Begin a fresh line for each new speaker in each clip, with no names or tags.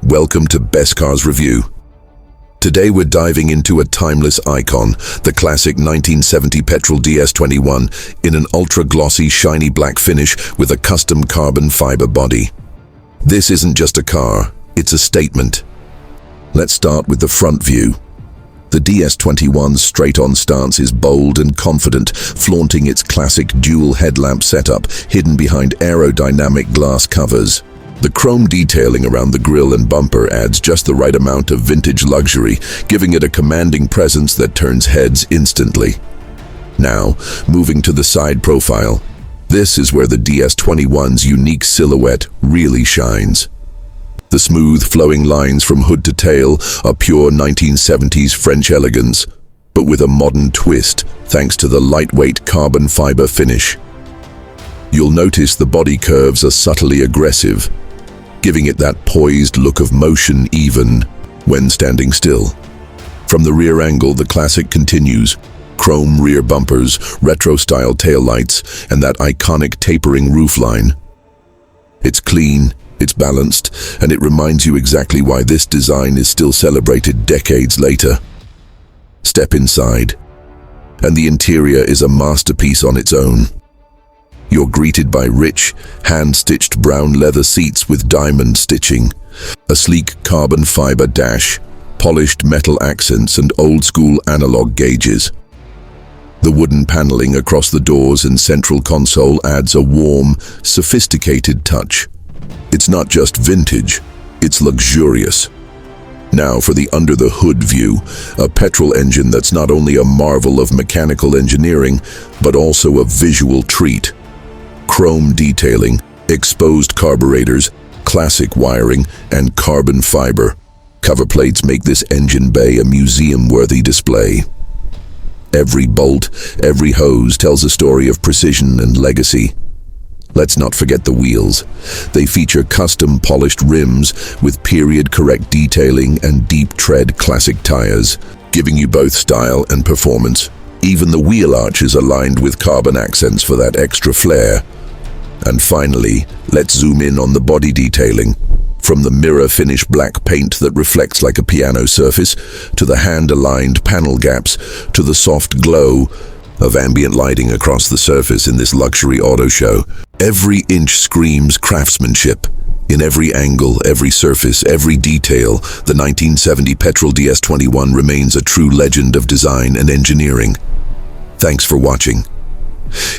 Welcome to Best Cars Review. Today we're diving into a timeless icon, the classic 1970 Petrol DS21, in an ultra-glossy, shiny black finish with a custom carbon fiber body. This isn't just a car, it's a statement. Let's start with the front view. The DS21's straight-on stance is bold and confident, flaunting its classic dual headlamp setup hidden behind aerodynamic glass covers. The chrome detailing around the grille and bumper adds just the right amount of vintage luxury, giving it a commanding presence that turns heads instantly. Now, moving to the side profile. This is where the DS21's unique silhouette really shines. The smooth, flowing lines from hood to tail are pure 1970s French elegance, but with a modern twist thanks to the lightweight carbon fiber finish. You'll notice the body curves are subtly aggressive, giving it that poised look of motion even when standing still. From the rear angle, the classic continues. Chrome rear bumpers, retro-style taillights, and that iconic tapering roofline. It's clean, it's balanced, and it reminds you exactly why this design is still celebrated decades later. Step inside, and the interior is a masterpiece on its own. You're greeted by rich, hand-stitched brown leather seats with diamond stitching, a sleek carbon fiber dash, polished metal accents, and old-school analog gauges. The wooden paneling across the doors and central console adds a warm, sophisticated touch. It's not just vintage, it's luxurious. Now for the under-the-hood view, a petrol engine that's not only a marvel of mechanical engineering, but also a visual treat. Chrome detailing, exposed carburetors, classic wiring, and carbon fiber. Cover plates make this engine bay a museum-worthy display. Every bolt, every hose tells a story of precision and legacy. Let's not forget the wheels. They feature custom polished rims with period-correct detailing and deep-tread classic tires, giving you both style and performance. Even the wheel arches are lined with carbon accents for that extra flair. And finally, let's zoom in on the body detailing. From the mirror-finish black paint that reflects like a piano surface, to the hand-aligned panel gaps, to the soft glow of ambient lighting across the surface in this luxury auto show. Every inch screams craftsmanship. In every angle, every surface, every detail, the 1970 Petrol DS21 remains a true legend of design and engineering. Thanks for watching.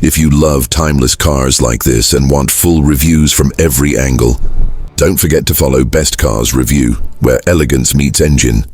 If you love timeless cars like this and want full reviews from every angle, don't forget to follow Best Cars Review, where elegance meets engine.